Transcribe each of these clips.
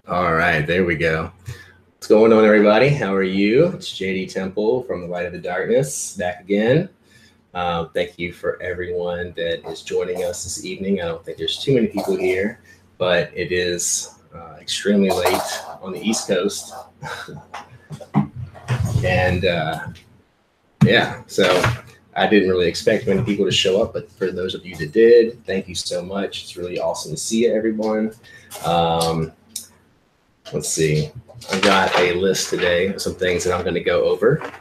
All right, there we go. What's going on, everybody? How are you? It's JD Temple from the Light of the Darkness, back again. Thank you for everyone that is joining us this evening. I don't think there's too many people here, but it is extremely late on the East Coast. And yeah, so I didn't really expect many people to show up, but for those of you that did, thank you so much. It's really awesome to see everyone. Um, let's see. I've got a list today of some things that I'm going to go over,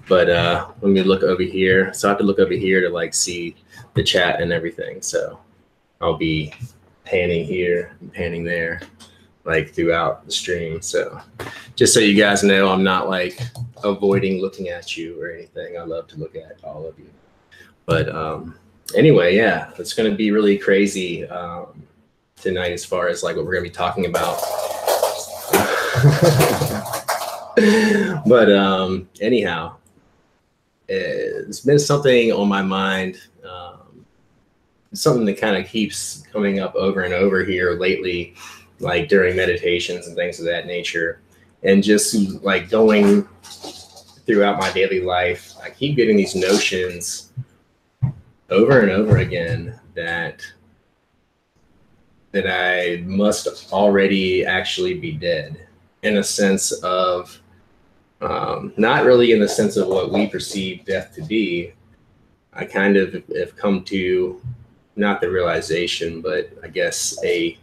but let me look over here. So I have to look over here to like see the chat and everything. So I'll be panning here and panning there, like throughout the stream. So just so you guys know, I'm not like avoiding looking at you or anything. I love to look at all of you. But anyway, yeah, it's going to be really crazy tonight as far as like what we're going to be talking about. But anyhow, it's been something on my mind, something that kind of keeps coming up over and over here lately, like during meditations and things of that nature, and just like going throughout my daily life, I keep getting these notions over and over again that I must already actually be dead, in a sense of not really in the sense of what we perceive death to be. I kind of have come to not the realization, but I guess a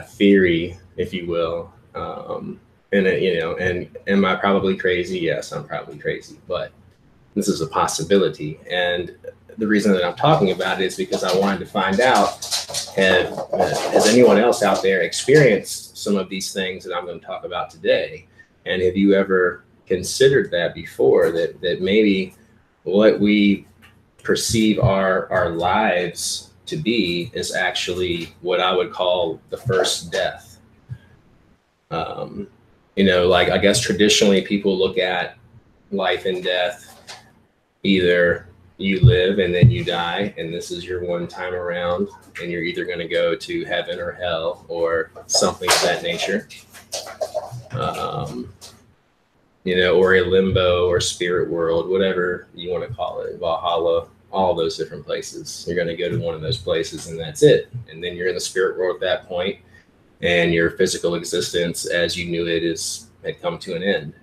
theory, if you will. And and am I probably crazy? Yes, I'm probably crazy, but this is a possibility. And the reason that I'm talking about it is because I wanted to find out, has anyone else out there experienced some of these things that I'm going to talk about today? And have you ever considered that before, that maybe what we perceive our lives to be is actually what I would call the first death? Like I guess traditionally people look at life and death, either you live and then you die, and this is your one time around, and you're either going to go to heaven or hell or something of that nature. Or a limbo or spirit world, whatever you want to call it, Valhalla, all those different places. You're going to go to one of those places and that's it. And then you're in the spirit world at that point, and your physical existence as you knew it had come to an end.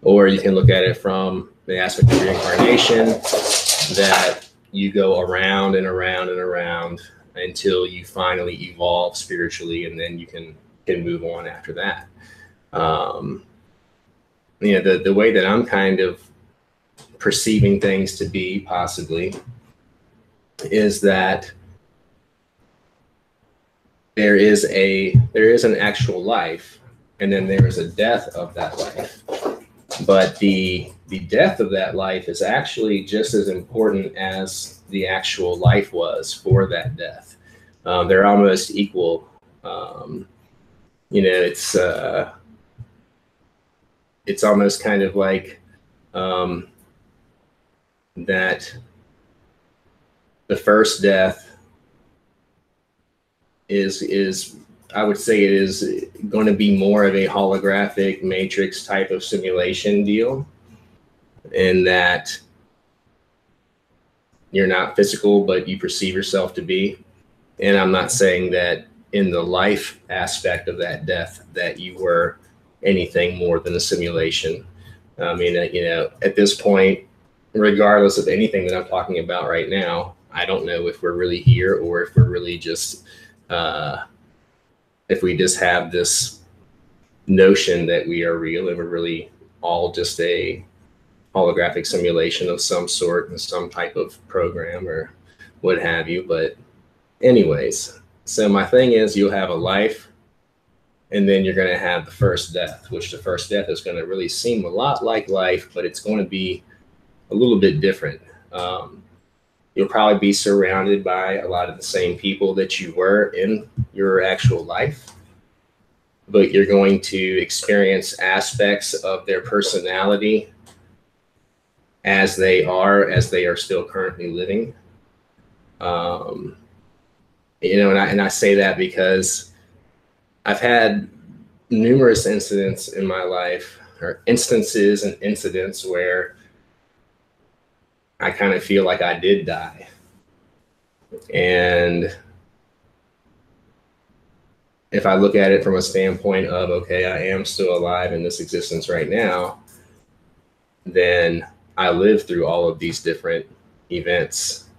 Or you can look at it from the aspect of reincarnation, that you go around and around and around until you finally evolve spiritually, and then you can move on after that. The way that I'm kind of perceiving things to be, possibly, is that there is an actual life, and then there is a death of that life. But the death of that life is actually just as important as the actual life was for that death. They're almost equal. It's almost kind of like that the first death is I would say it is going to be more of a holographic matrix type of simulation deal, in that you're not physical, but you perceive yourself to be. And I'm not saying that in the life aspect of that death that you were anything more than a simulation. I mean, at this point, regardless of anything that I'm talking about right now, I don't know if we're really here or if we're really just if we just have this notion that we are real and we're really all just a holographic simulation of some sort in some type of program or what have you. But anyways, so my thing is, you'll have a life, and then you're going to have the first death, which the first death is going to really seem a lot like life, but it's going to be a little bit different. You'll probably be surrounded by a lot of the same people that you were in your actual life, but you're going to experience aspects of their personality as they are still currently living. And I say that because I've had numerous incidents in my life, or instances and incidents, where I kind of feel like I did die. And if I look at it from a standpoint of, okay, I am still alive in this existence right now, then I lived through all of these different events.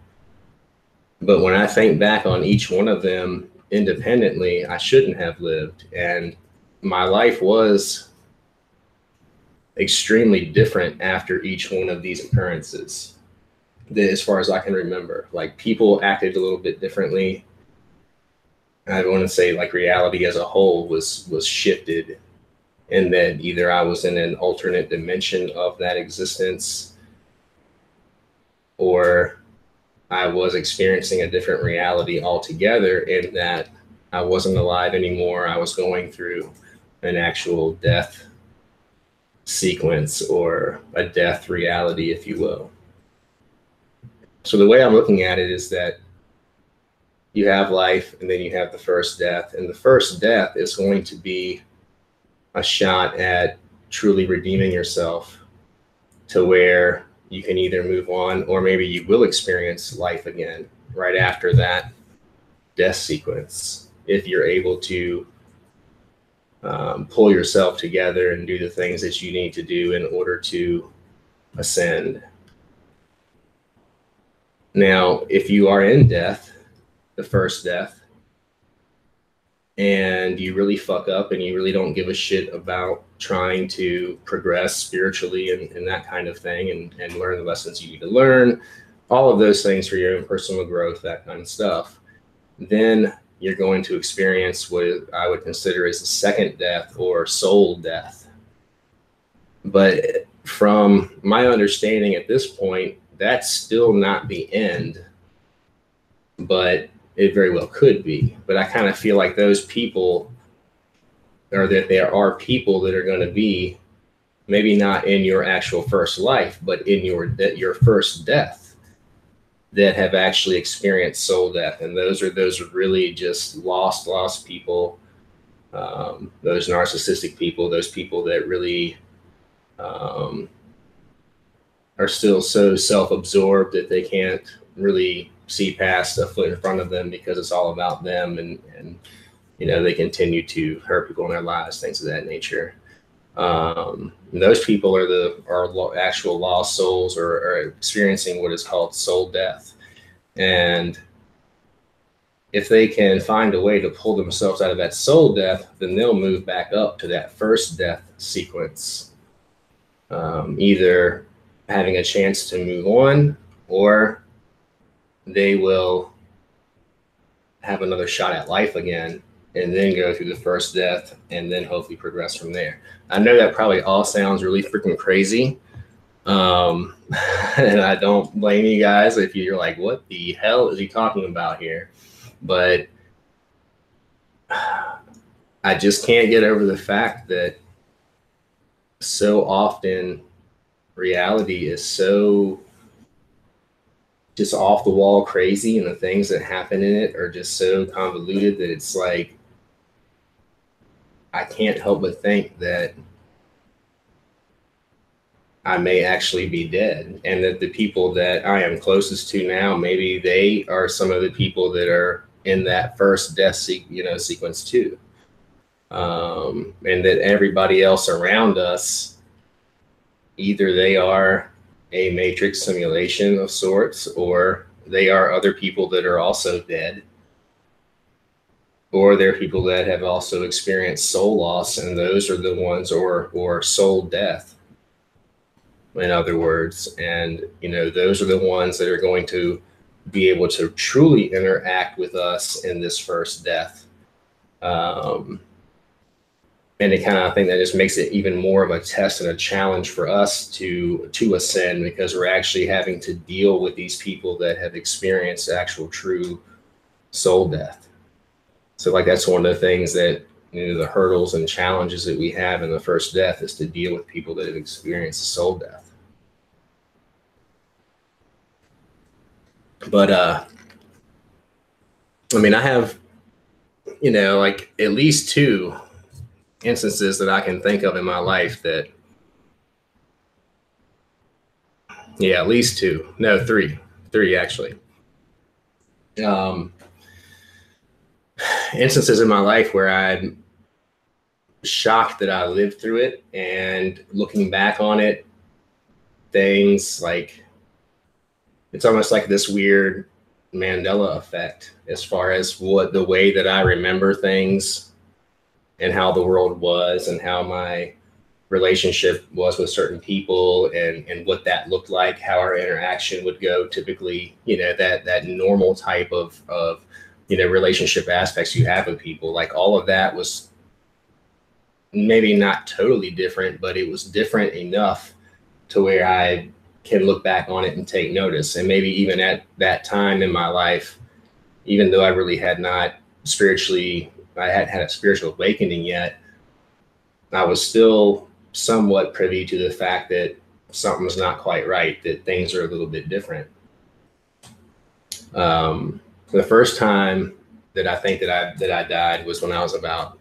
But when I think back on each one of them independently, I shouldn't have lived. And my life was extremely different after each one of these occurrences, as far as I can remember. Like, people acted a little bit differently. I want to say, like, reality as a whole was shifted, and that either I was in an alternate dimension of that existence, or I was experiencing a different reality altogether, in that I wasn't alive anymore. I was going through an actual death sequence, or a death reality, if you will. So the way I'm looking at it is that you have life, and then you have the first death. And the first death is going to be a shot at truly redeeming yourself, to where you can either move on, or maybe you will experience life again right after that death sequence, if you're able to pull yourself together and do the things that you need to do in order to ascend. Now, if you are in death, the first death, and you really fuck up and you really don't give a shit about trying to progress spiritually and that kind of thing, and learn the lessons you need to learn, all of those things for your own personal growth, that kind of stuff, then you're going to experience what I would consider as a second death, or soul death. But from my understanding at this point, that's still not the end, but it very well could be. But I kind of feel like those people, or that there are people that are going to be, maybe not in your actual first life, but in your first death, that have actually experienced soul death. And those are really just lost people, those narcissistic people, those people that really are still so self-absorbed that they can't really see past a foot in front of them, because it's all about them, and they continue to hurt people in their lives, things of that nature. Those people are actual lost souls, or are experiencing what is called soul death. And if they can find a way to pull themselves out of that soul death, then they'll move back up to that first death sequence, either having a chance to move on, or they will have another shot at life again, and then go through the first death, and then hopefully progress from there. I know that probably all sounds really freaking crazy. And I don't blame you guys if you're like, what the hell is he talking about here? But I just can't get over the fact that so often reality is so just off the wall crazy, and the things that happen in it are just so convoluted, that it's like, I can't help but think that I may actually be dead, and that the people that I am closest to now, maybe they are some of the people that are in that first death sequence too. And that everybody else around us, either they are a matrix simulation of sorts, or they are other people that are also dead, or they're people that have also experienced soul loss, and those are the ones, or soul death, in other words. And those are the ones that are going to be able to truly interact with us in this first death. And it kind of, I think that just makes it even more of a test and a challenge for us to ascend, because we're actually having to deal with these people that have experienced actual true soul death. So like, that's one of the things that, the hurdles and challenges that we have in the first death, is to deal with people that have experienced soul death. But I mean, I have, like, at least two instances that I can think of in my life that, yeah, at least two, no, three actually. Instances in my life where I'm shocked that I lived through it, and looking back on it, things like, it's almost like this weird Mandela effect as far as what the way that I remember things and how the world was and how my relationship was with certain people, and what that looked like, how our interaction would go typically, that normal type of relationship aspects you have with people. Like all of that was maybe not totally different, but it was different enough to where I can look back on it and take notice. And maybe even at that time in my life, even though I really had not spiritually, I hadn't had a spiritual awakening yet, I was still somewhat privy to the fact that something's not quite right, that things are a little bit different. The first time that I think that I died was when I was about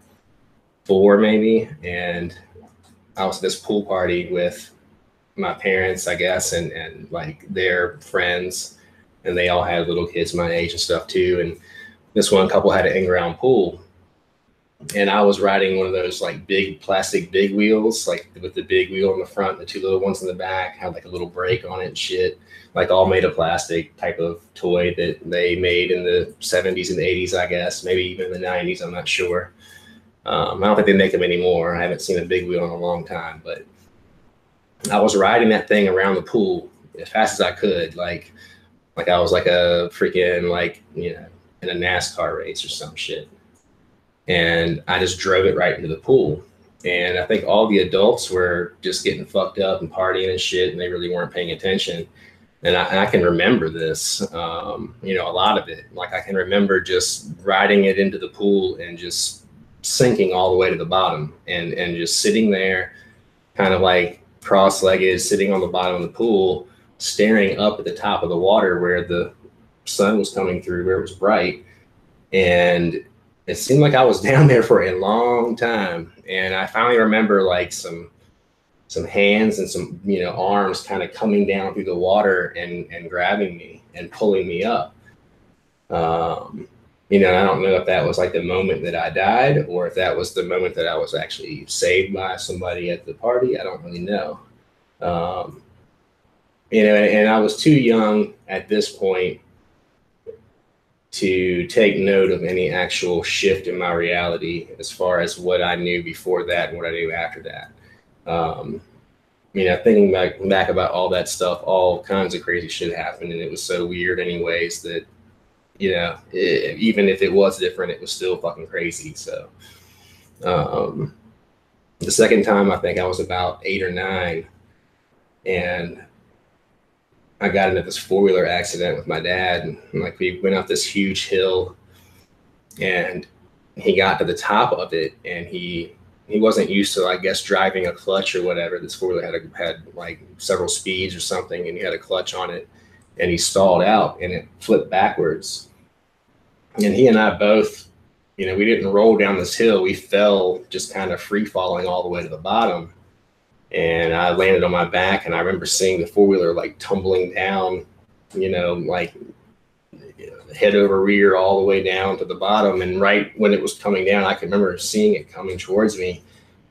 4, maybe, and I was at this pool party with my parents, I guess, and like their friends, and they all had little kids my age and stuff too. And this one couple had an in-ground pool, and I was riding one of those like big plastic big wheels, like with the big wheel in the front, the two little ones in the back, had like a little brake on it and shit, like all made of plastic type of toy that they made in the 70s and 80s, I guess, maybe even in the 90s, I'm not sure. I don't think they make them anymore. I haven't seen a big wheel in a long time, but I was riding that thing around the pool as fast as I could, like I was like a freaking, like, in a NASCAR race or some shit. And I just drove it right into the pool. And I think all the adults were just getting fucked up and partying and shit, and they really weren't paying attention. And I can remember this, a lot of it. Like I can remember just riding it into the pool and just sinking all the way to the bottom, and just sitting there kind of like cross-legged, sitting on the bottom of the pool, staring up at the top of the water where the sun was coming through, where it was bright. And it seemed like I was down there for a long time. And I finally remember like some hands and some, arms kind of coming down through the water and grabbing me and pulling me up. I don't know if that was like the moment that I died, or if that was the moment that I was actually saved by somebody at the party. I don't really know. And I was too young at this point to take note of any actual shift in my reality as far as what I knew before that and what I knew after that. Thinking back about all that stuff, all kinds of crazy shit happened, and it was so weird anyways that, even if it was different, it was still fucking crazy. So the second time, I think I was about 8 or 9, and I got into this 4-wheeler accident with my dad. And like we went up this huge hill, and he got to the top of it, and he wasn't used to, I guess, driving a clutch or whatever. This 4-wheeler had like several speeds or something, and he had a clutch on it, and he stalled out and it flipped backwards. And he and I both, we didn't roll down this hill. We fell just kind of free falling all the way to the bottom. And I landed on my back, and I remember seeing the 4-wheeler like tumbling down, like head over rear all the way down to the bottom. And right when it was coming down, I can remember seeing it coming towards me,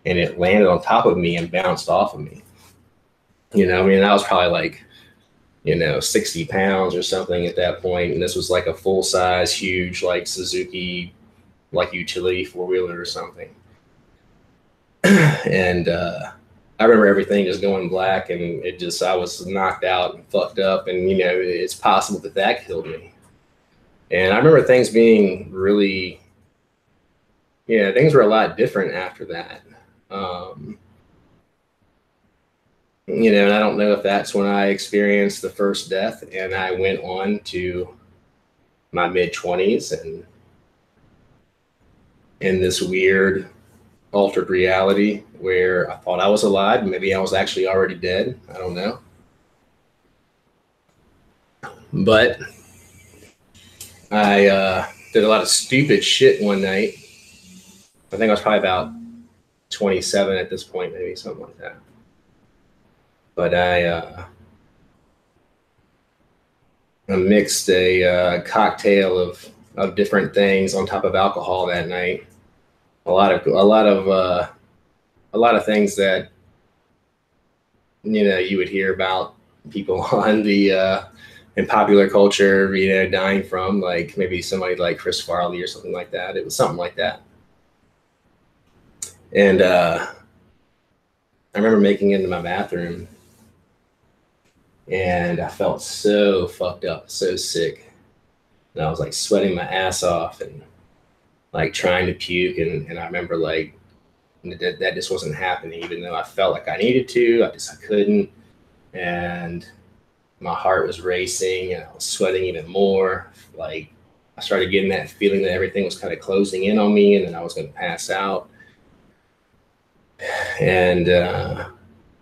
and it landed on top of me and bounced off of me. I was probably like, 60 pounds or something at that point. And this was like a full size, huge, like Suzuki, like utility 4-wheeler or something. And, I remember everything just going black, and I was knocked out and fucked up. And, it's possible that killed me. And I remember things being really, things were a lot different after that. And I don't know if that's when I experienced the first death, and I went on to my mid-20s and in this weird altered reality where I thought I was alive. Maybe I was actually already dead. I don't know. But I did a lot of stupid shit one night. I think I was probably about 27 at this point, maybe something like that. But I mixed a cocktail of different things on top of alcohol that night. A lot of things that you would hear about people on the in popular culture, dying from, like maybe somebody like Chris Farley or something like that. It was something like that. And I remember making it into my bathroom, and I felt so fucked up, so sick. And I was like sweating my ass off and like trying to puke. And I remember like that just wasn't happening, even though I felt like I needed to. I couldn't. And my heart was racing and I was sweating even more. Like I started getting that feeling that everything was kind of closing in on me and then I was going to pass out. And,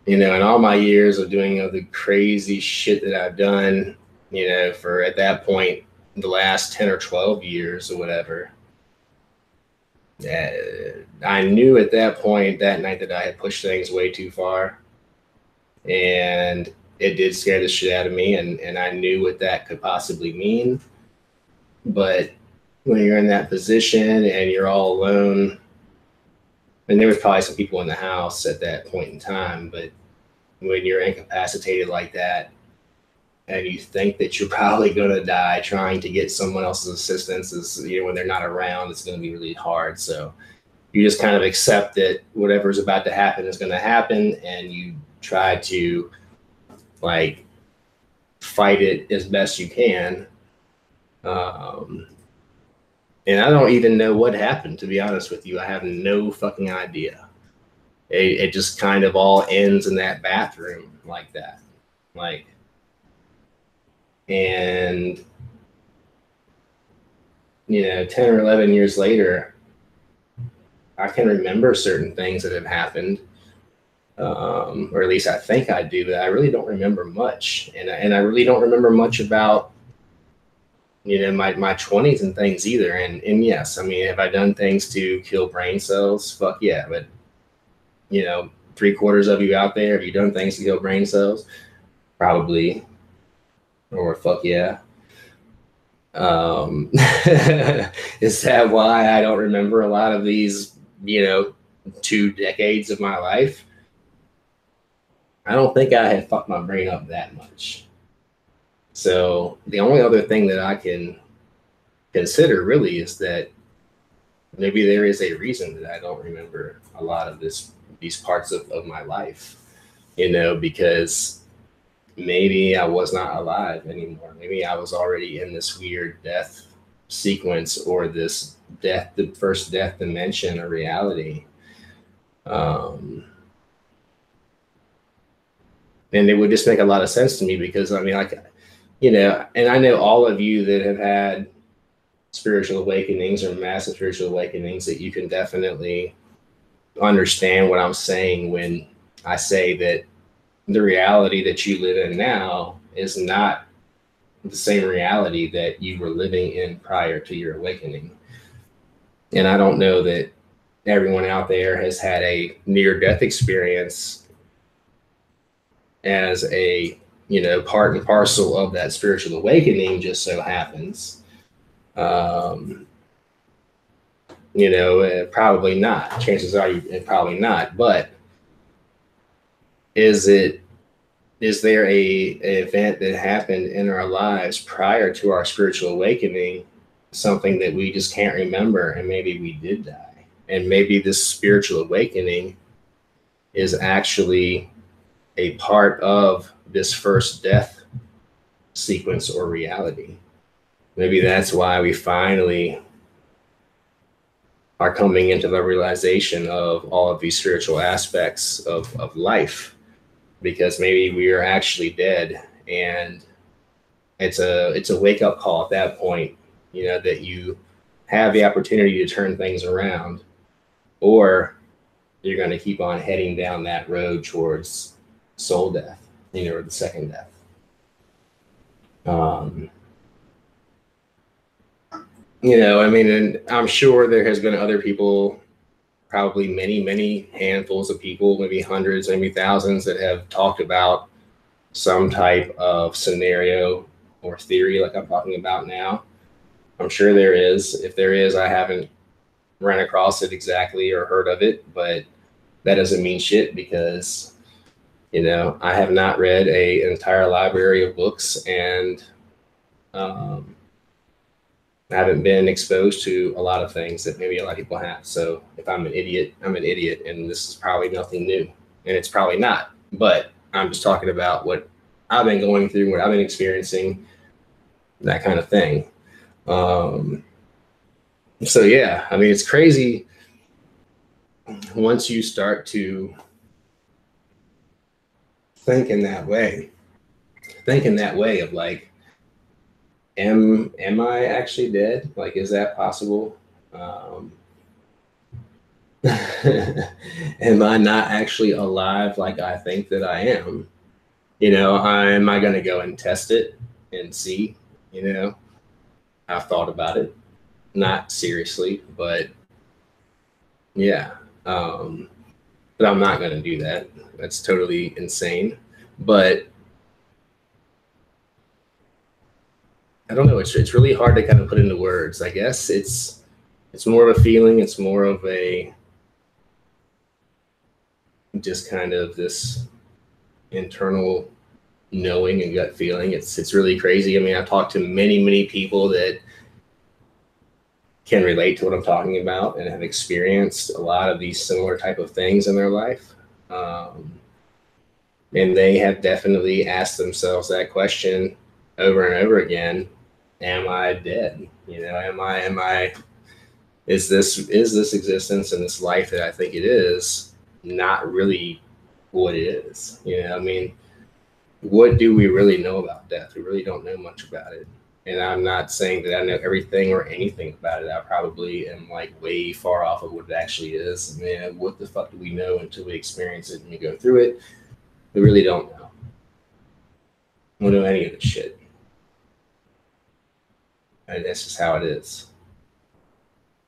in all my years of doing the crazy shit that I've done, for at that point, the last 10 or 12 years or whatever, I knew at that point that night that I had pushed things way too far. And it did scare the shit out of me. And I knew what that could possibly mean. But when you're in that position and you're all alone, and there was probably some people in the house at that point in time, but when you're incapacitated like that and you think that you're probably going to die trying to get someone else's assistance is, when they're not around, it's going to be really hard. So you just kind of accept that whatever's about to happen is going to happen, and you try to like fight it as best you can. And I don't even know what happened, to be honest with you. I have no fucking idea. It just kind of all ends in that bathroom like that. Like, and 10 or 11 years later, I can remember certain things that have happened, or at least I think I do, but I really don't remember much. And I really don't remember much about, my 20s and things either. And yes, I mean, have I done things to kill brain cells? Fuck yeah. But, 3/4 of you out there, have you done things to kill brain cells? Probably. Or fuck yeah. Is that why I don't remember a lot of these, 2 decades of my life? I don't think I had fucked my brain up that much. So the only other thing that I can consider really is that maybe there is a reason that I don't remember a lot of these parts of my life, because maybe I was not alive anymore. Maybe I was already in this weird death sequence, or this the first death dimension or reality. And it would just make a lot of sense to me, because I mean, like, and I know all of you that have had spiritual awakenings or massive spiritual awakenings, that you can definitely understand what I'm saying when I say that the reality that you live in now is not the same reality that you were living in prior to your awakening. And I don't know that everyone out there has had a near-death experience as a, part and parcel of that spiritual awakening, just so happens. Probably not. Chances are probably not. But is there a event that happened in our lives prior to our spiritual awakening, something that we just can't remember, and maybe we did die, and maybe this spiritual awakening is actually a part of this first death sequence or reality? Maybe that's why we finally are coming into the realization of all of these spiritual aspects of life, because maybe we are actually dead, and it's a wake-up call at that point, that you have the opportunity to turn things around, or you're going to keep on heading down that road towards soul death, or the second death. I mean, and I'm sure there has been other people probably many handfuls of people, maybe hundreds, maybe thousands, that have talked about some type of scenario or theory like I'm talking about now. I'm sure there is. If there is, I haven't ran across it exactly or heard of it, but that doesn't mean shit because, I have not read an entire library of books, and I haven't been exposed to a lot of things that maybe a lot of people have. So if I'm an idiot, I'm an idiot, and this is probably nothing new, and it's probably not. But I'm just talking about what I've been going through, what I've been experiencing, that kind of thing. So yeah, I mean, it's crazy once you start to think in that way of like, am I actually dead? Like, is that possible? Am I not actually alive like I think that I am? Am I going to go and test it and see? I've thought about it, not seriously, but yeah. But I'm not going to do that. That's totally insane. But I don't know. It's really hard to kind of put into words. I guess it's more of a feeling. It's more of a just kind of this internal knowing and gut feeling. It's really crazy. I mean, I've talked to many people that can relate to what I'm talking about and have experienced a lot of these similar type of things in their life. And they have definitely asked themselves that question over and over again. Am I dead? Am I, is this existence and this life that I think it is not really what it is? I mean, what do we really know about death? We really don't know much about it. And I'm not saying that I know everything or anything about it. I probably am like way far off of what it actually is. I mean, what the fuck do we know until we experience it and we go through it? We really don't know. We don't know any of this shit. And that's just how it is.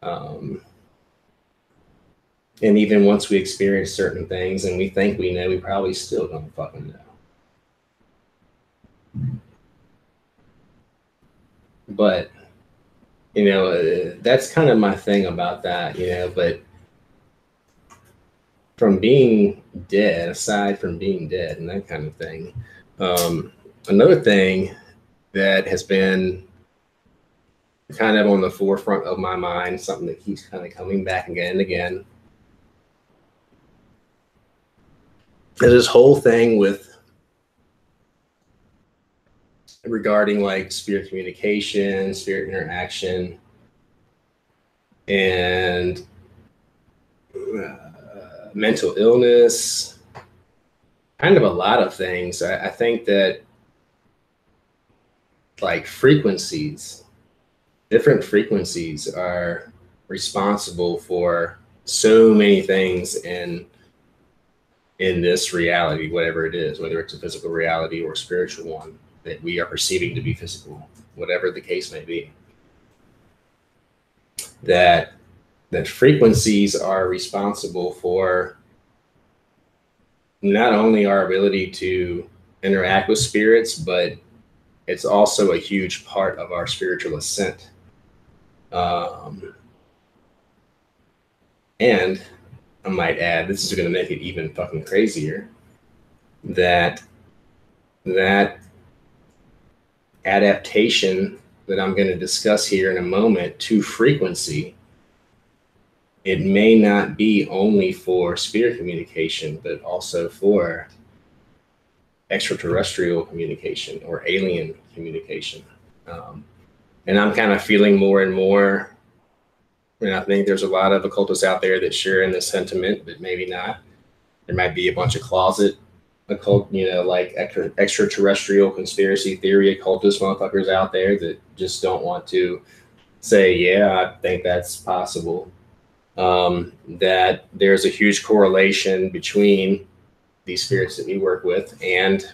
And even once we experience certain things and we think we know, we probably still don't fucking know. But, that's kind of my thing about that, but from being dead, aside from being dead and that kind of thing, another thing that has been kind of on the forefront of my mind, something that keeps kind of coming back again and again, is this whole thing regarding like spirit communication, spirit interaction, and mental illness, kind of a lot of things. I think that like different frequencies are responsible for so many things in this reality, whatever it is, whether it's a physical reality or a spiritual one that we are perceiving to be physical, whatever the case may be. That frequencies are responsible for not only our ability to interact with spirits, but it's also a huge part of our spiritual ascent. And I might add, this is going to make it even fucking crazier, that adaptation that I'm going to discuss here in a moment to frequency, it may not be only for spirit communication, but also for extraterrestrial communication or alien communication. And I'm kind of feeling more and more, and I think there's a lot of occultists out there that share in this sentiment, but maybe not. There might be a bunch of closet occult, like extraterrestrial conspiracy theory occultist motherfuckers out there that just don't want to say, yeah, I think that's possible. That there's a huge correlation between these spirits that we work with and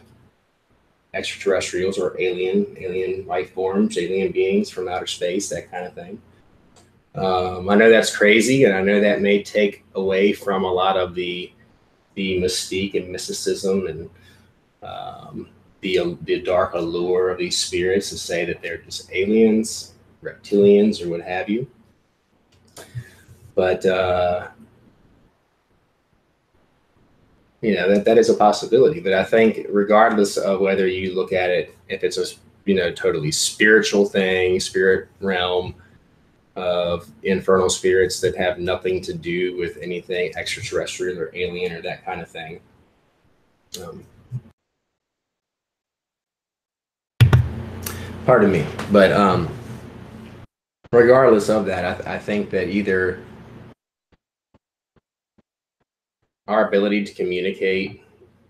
extraterrestrials or alien life forms, alien beings from outer space, that kind of thing. I know that's crazy, and I know that may take away from a lot of the mystique and mysticism and the dark allure of these spirits to say that they're just aliens, reptilians, or what have you. But that is a possibility. But I think regardless of whether you look at it, if it's a totally spiritual thing, spirit realm of infernal spirits that have nothing to do with anything extraterrestrial or alien or that kind of thing. Pardon me, but regardless of that, I think that either our ability to communicate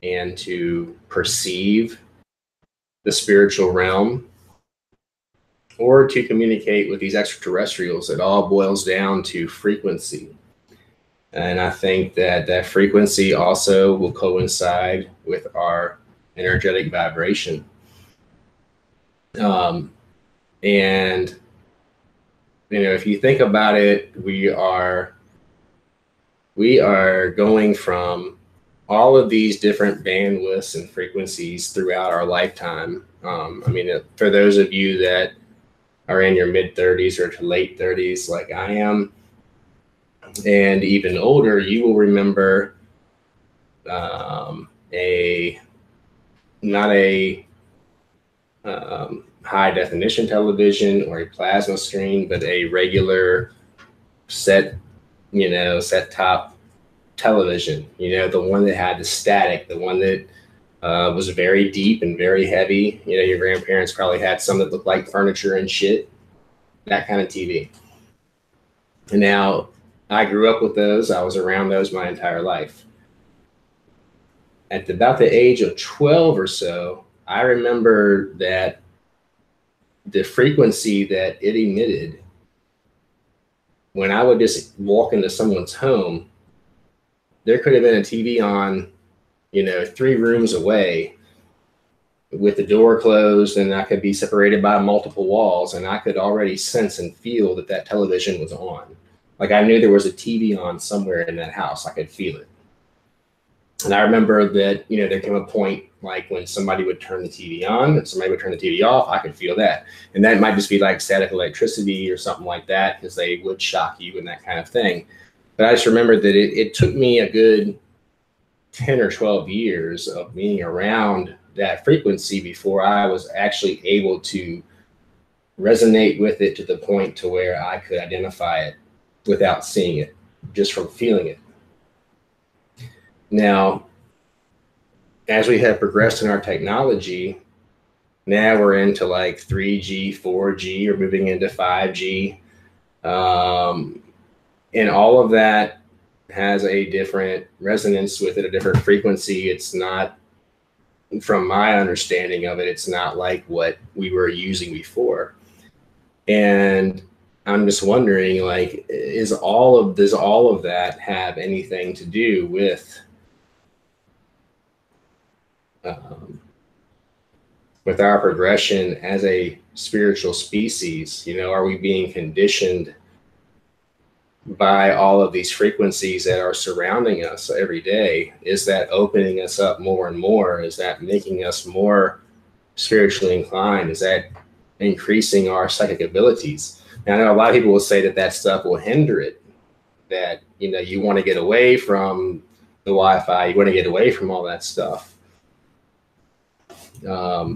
and to perceive the spiritual realm or to communicate with these extraterrestrials, it all boils down to frequency. And I think that frequency also will coincide with our energetic vibration. And if you think about it, we are going from all of these different bandwidths and frequencies throughout our lifetime. For those of you that are in your mid 30s or to late 30s, like I am, and even older, you will remember not a high definition television or a plasma screen, but a regular set top television, the one that had the static, the one that was very deep and very heavy. Your grandparents probably had some that looked like furniture and shit, that kind of TV. And now I grew up with those. I was around those my entire life. At about the age of 12 or so, I remember that the frequency that it emitted when I would just walk into someone's home, there could have been a TV on, 3 rooms away with the door closed, and I could be separated by multiple walls, and I could already sense and feel that television was on. Like I knew there was a TV on somewhere in that house. I could feel it. And I remember that, there came a point like when somebody would turn the TV on and somebody would turn the TV off, I could feel that. And that might just be like static electricity or something like that, because they would shock you and that kind of thing. But I just remember that it took me a good 10 or 12 years of being around that frequency before I was actually able to resonate with it to the point to where I could identify it without seeing it, just from feeling it. Now, as we have progressed in our technology, now we're into like 3G, 4G, or moving into 5G. And all of that has a different resonance with it, a different frequency. It's not, from my understanding of it, it's not like what we were using before. And I'm just wondering, like, does all of that have anything to do with our progression as a spiritual species? Are we being conditioned by all of these frequencies that are surrounding us every day? Is that opening us up more and more? Is that making us more spiritually inclined? Is that increasing our psychic abilities? Now, I know a lot of people will say that stuff will hinder it, that, you want to get away from the Wi-Fi, you want to get away from all that stuff. That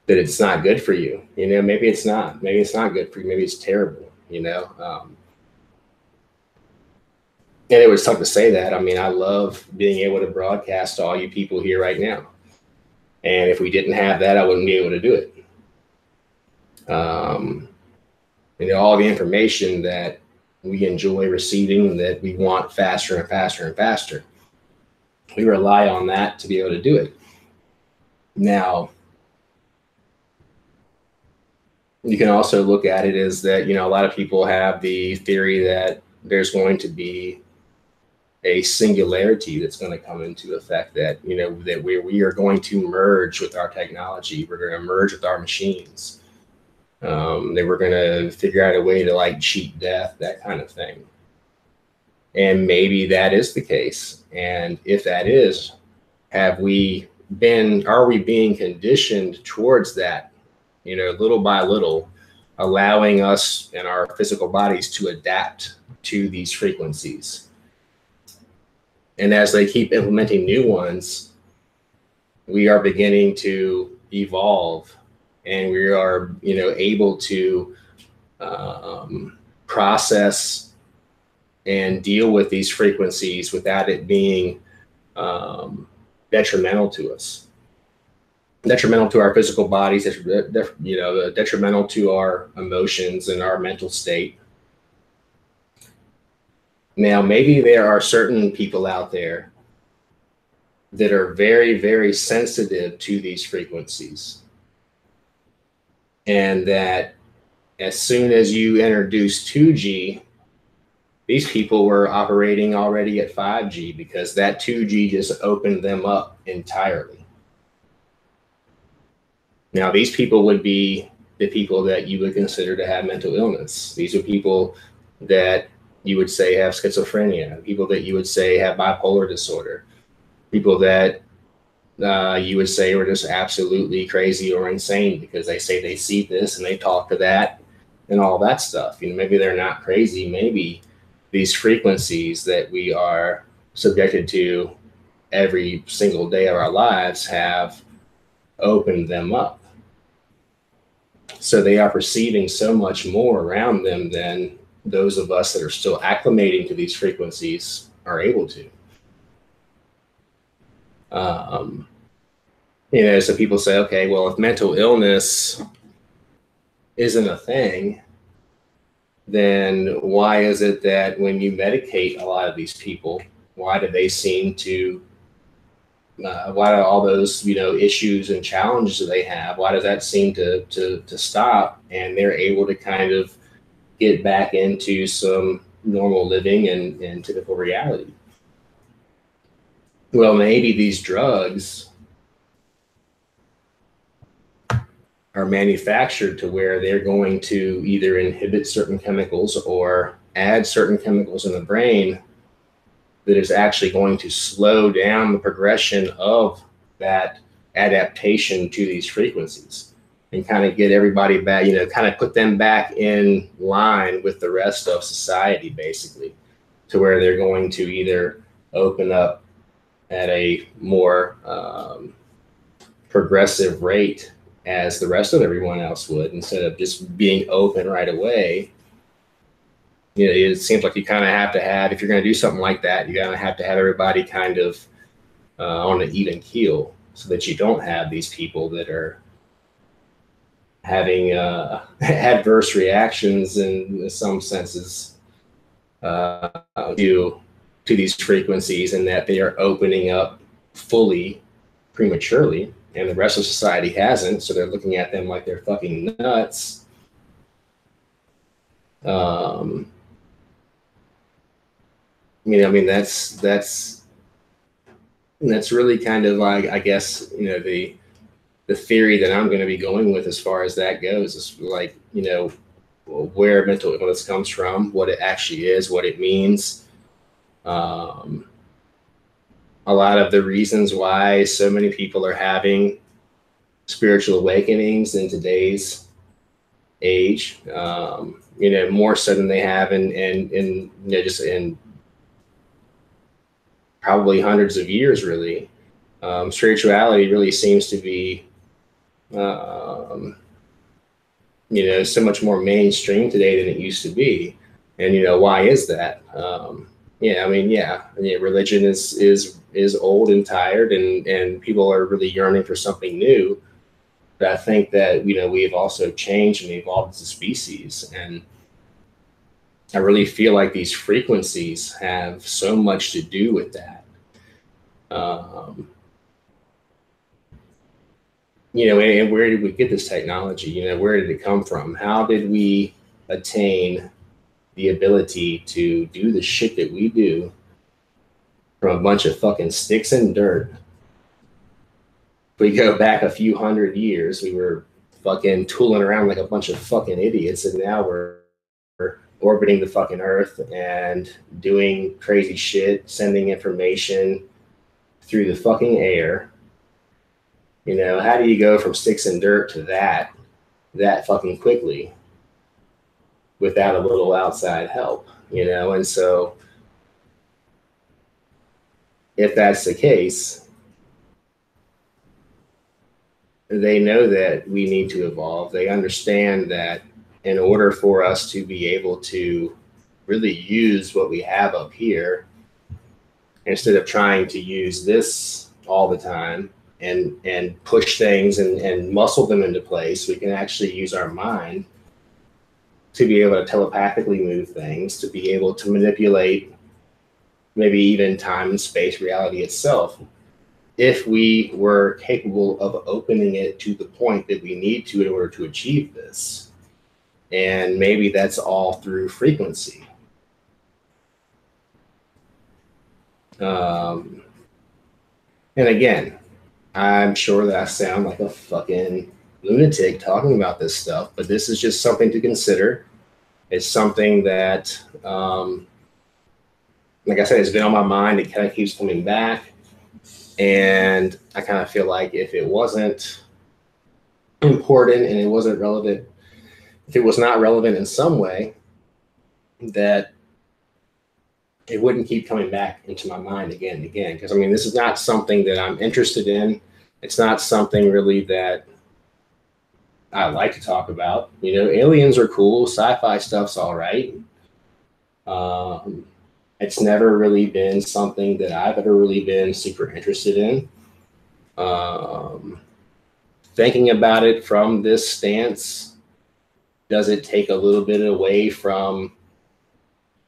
it's not good for you. Maybe it's not. Maybe it's not good for you. Maybe it's terrible, And it was tough to say that. I love being able to broadcast to all you people here right now. And if we didn't have that, I wouldn't be able to do it. All the information that we enjoy receiving, that we want faster and faster and faster, we rely on that to be able to do it. Now, you can also look at it as that, a lot of people have the theory that there's going to be a singularity that's going to come into effect, that, that we are going to merge with our technology. We're going to merge with our machines. They were going to figure out a way to like cheat death, that kind of thing. And maybe that is the case. And if that is, are we being conditioned towards that, little by little, allowing us and our physical bodies to adapt to these frequencies? And as they keep implementing new ones, we are beginning to evolve, and we are, able to process and deal with these frequencies without it being detrimental to us, detrimental to our physical bodies, detrimental to our emotions and our mental state. Now, maybe there are certain people out there that are very, very sensitive to these frequencies, and that as soon as you introduce 2G, these people were operating already at 5G because that 2G just opened them up entirely. Now, these people would be the people that you would consider to have mental illness. These are people that you would say have schizophrenia, people that you would say have bipolar disorder, people that you would say were just absolutely crazy or insane because they say they see this and they talk to that and all that stuff. Maybe they're not crazy. Maybe these frequencies that we are subjected to every single day of our lives have opened them up. So they are perceiving so much more around them than those of us that are still acclimating to these frequencies are able to. So people say, okay, well, if mental illness isn't a thing, then why is it that when you medicate a lot of these people, why do they seem to, why do all those, issues and challenges that they have, why does that seem to stop, and they're able to kind of get back into some normal living and typical reality? Well, maybe these drugs are manufactured to where they're going to either inhibit certain chemicals or add certain chemicals in the brain that is actually going to slow down the progression of that adaptation to these frequencies and kind of get everybody back, kind of put them back in line with the rest of society, basically, to where they're going to either open up at a more progressive rate as the rest of everyone else would, instead of just being open right away. It seems like you kind of have to have, if you're going to do something like that, you're going to have everybody kind of on an even keel, so that you don't have these people that are having adverse reactions in some senses to these frequencies, and that they are opening up fully prematurely, and the rest of society hasn't, so they're looking at them like they're fucking nuts. That's really kind of like, I guess, the theory that I'm going to be going with as far as that goes is like, where mental illness comes from, what it actually is, what it means. A lot of the reasons why so many people are having spiritual awakenings in today's age, more so than they have in just in probably hundreds of years, really. Spirituality really seems to be, so much more mainstream today than it used to be. And, why is that? Religion is old and tired, and people are really yearning for something new. But I think that, we have also changed and evolved as a species. And I really feel like these frequencies have so much to do with that. And where did we get this technology? Where did it come from? How did we attain the ability to do the shit that we do from a bunch of fucking sticks and dirt? If we go back a few hundred years, we were fucking tooling around like a bunch of fucking idiots, and now we're orbiting the fucking Earth and doing crazy shit, sending information through the fucking air. You know, how do you go from sticks and dirt to that fucking quickly without a little outside help? You know, and so if that's the case, they know that we need to evolve. They understand that in order for us to be able to really use what we have up here, instead of trying to use this all the time and push things and muscle them into place, we can actually use our mind to be able to telepathically move things, to be able to manipulate maybe even time and space, reality itself, if we were capable of opening it to the point that we need to in order to achieve this. And maybe that's all through frequency. And again, I'm sure that I sound like a fucking lunatic talking about this stuff, but this is just something to consider. It's something that, like I said, it's been on my mind. It kind of keeps coming back. And I kind of feel like if it wasn't important and it wasn't relevant, if it was not relevant in some way, that it wouldn't keep coming back into my mind again and again. Because I mean, this is not something that I'm interested in. It's not something really that I like to talk about. You know, aliens are cool. Sci-fi stuff's all right. It's never really been something that I've ever really been super interested in. Thinking about it from this stance, does it take a little bit away from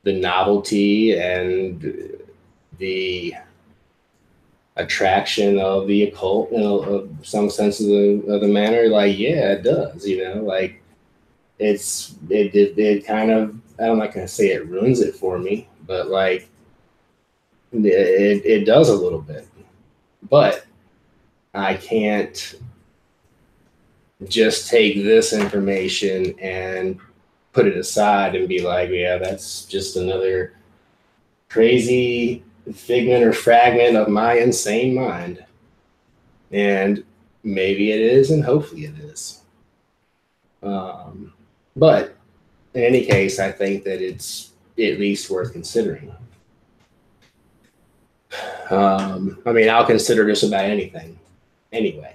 the novelty and the attraction of the occult, you know, of some sense of the manner? Like, yeah, it does, you know, like it kind of, I'm not gonna say it ruins it for me, but like it does a little bit. But I can't just take this information and put it aside and be like, yeah, that's just another crazy figment or fragment of my insane mind. And maybe it is, and hopefully it is. But in any case, I think that it's at least worth considering. I mean, I'll consider just about anything anyway.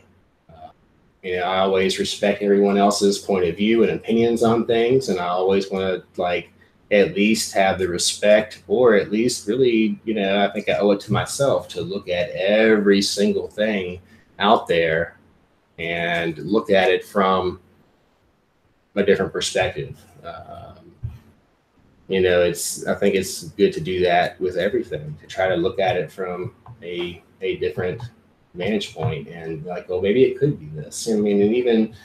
You know, I always respect everyone else's point of view and opinions on things, and I always want to like at least have the respect, or at least really, you know, I think I owe it to myself to look at every single thing out there and look at it from a different perspective. You know, I think it's good to do that with everything, to try to look at it from a different vantage point and like, oh, maybe it could be this. I mean, and even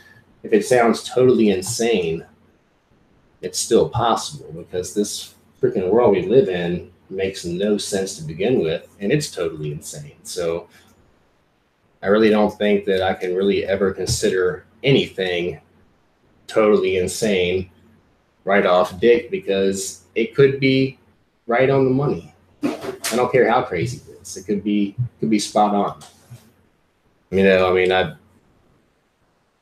if it sounds totally insane, it's still possible, because this freaking world we live in makes no sense to begin with, and it's totally insane. So I really don't think that I can really ever consider anything totally insane right off dick, because it could be right on the money. I don't care how crazy it is. It could be spot on. You know, I mean, if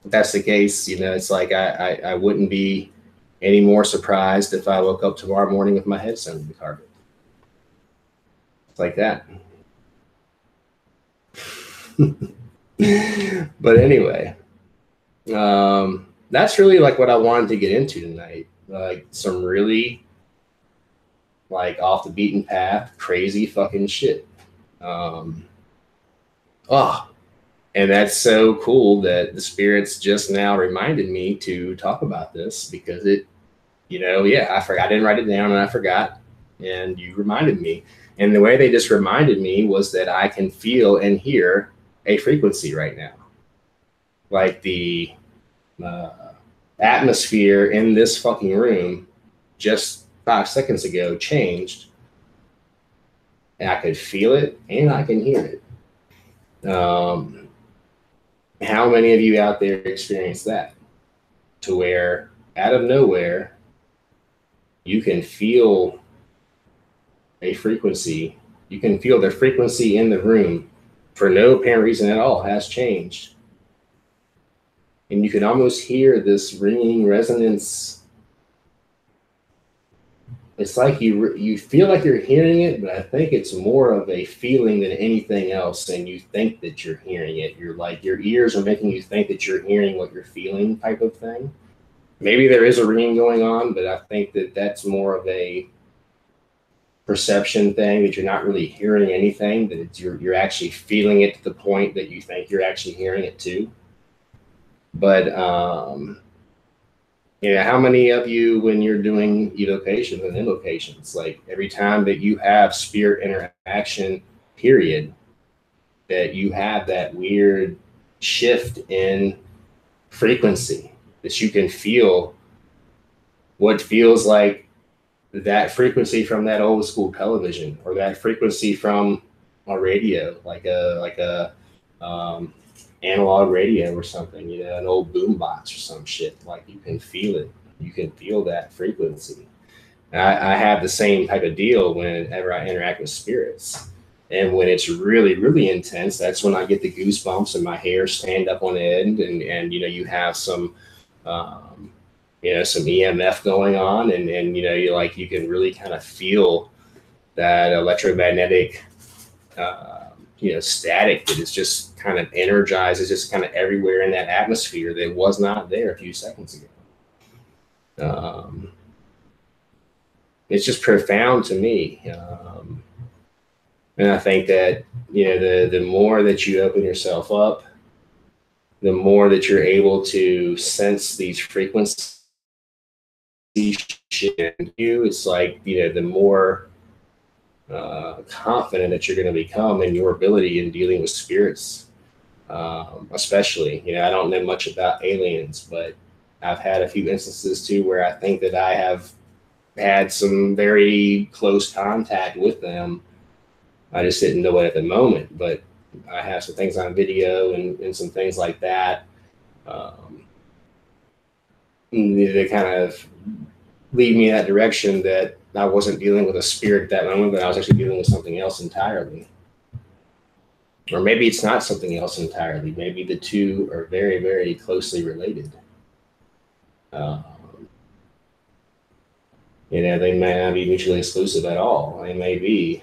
that's the case, you know, it's like I wouldn't be any more surprised if I woke up tomorrow morning with my head sewn to the carpet. It's like that. But anyway, that's really like what I wanted to get into tonight. Like some really like off the beaten path, crazy fucking shit. And that's so cool that the spirits just now reminded me to talk about this, because it, you know, yeah, I forgot. I didn't write it down and I forgot. And you reminded me. And the way they just reminded me was that I can feel and hear a frequency right now. Like the atmosphere in this fucking room just 5 seconds ago changed. And I could feel it and I can hear it. How many of you out there experience that? to where out of nowhere, you can feel a frequency. You can feel the frequency in the room for no apparent reason at all has changed. And you can almost hear this ringing resonance. It's like you feel like you're hearing it, but I think it's more of a feeling than anything else. And you think that you're hearing it. You're like, your ears are making you think that you're hearing what you're feeling, type of thing. Maybe there is a ringing going on, but I think that that's more of a perception thing, that you're not really hearing anything, that it's, you're actually feeling it to the point that you think you're actually hearing it too. But how many of you, when you're doing evocations and invocations, like every time that you have spirit interaction, period, that you have that weird shift in frequency, that you can feel what feels like that frequency from that old school television, or that frequency from a radio, like a analog radio or something, an old boom box or some shit. Like, you can feel it. You can feel that frequency. I have the same type of deal whenever I interact with spirits. And when it's really, really intense, that's when I get the goosebumps and my hair stand up on end, and you have some some EMF going on, and you can really kind of feel that electromagnetic static that is just kind of energized. It's just kind of everywhere in that atmosphere that was not there a few seconds ago. It's just profound to me. And I think that, the more that you open yourself up, the more that you're able to sense these frequencies in you. It's like, the more confident that you're going to become in your ability in dealing with spirits. Especially, I don't know much about aliens, but I've had a few instances too where I think that I have had some very close contact with them. I just didn't know it at the moment, but I have some things on video and some things like that. They kind of lead me in that direction, that I wasn't dealing with a spirit at that moment, but I was actually dealing with something else entirely. Or maybe it's not something else entirely. Maybe the two are very, very closely related. They may not be mutually exclusive at all. They may be,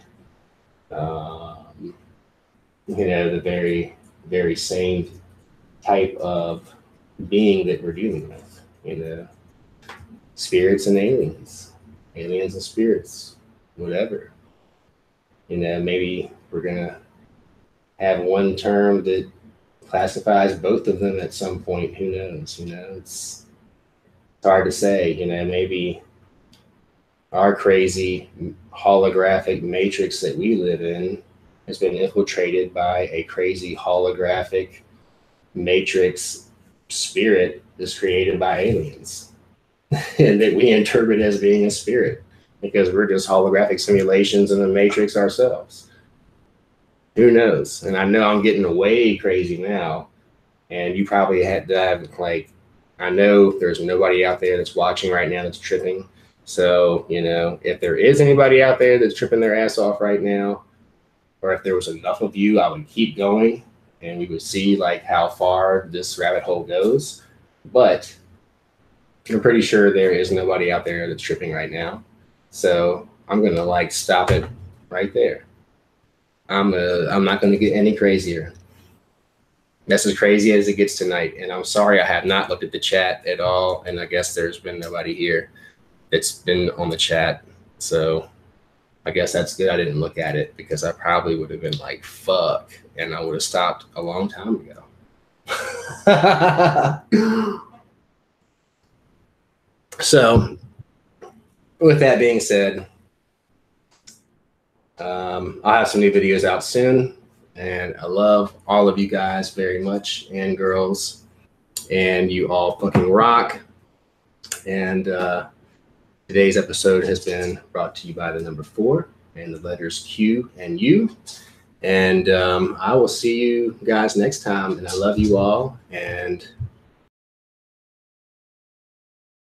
the very, very same type of being that we're dealing with. Spirits and aliens and spirits, whatever. Maybe we're gonna have one term that classifies both of them at some point. Who knows? It's hard to say. Maybe our crazy holographic matrix that we live in has been infiltrated by a crazy holographic matrix spirit that's created by aliens, and that we interpret as being a spirit because we're just holographic simulations in the matrix ourselves. Who knows? And I know I'm getting way crazy now, and you probably had to have, I know there's nobody out there that's watching right now that's tripping. So, if there is anybody out there that's tripping their ass off right now, or if there was enough of you, I would keep going and we would see how far this rabbit hole goes. But I'm pretty sure there is nobody out there that's tripping right now. So I'm going to stop it right there. I'm not going to get any crazier. That's as crazy as it gets tonight. And I'm sorry I have not looked at the chat at all. And I guess there's been nobody here that's been on the chat. So I guess that's good I didn't look at it, because I probably would have been like, fuck. And I would have stopped a long time ago. So with that being said, I'll have some new videos out soon. And I love all of you guys very much, and girls. And you all fucking rock. And today's episode has been brought to you by the number 4 and the letters Q and U. And I will see you guys next time. And I love you all. And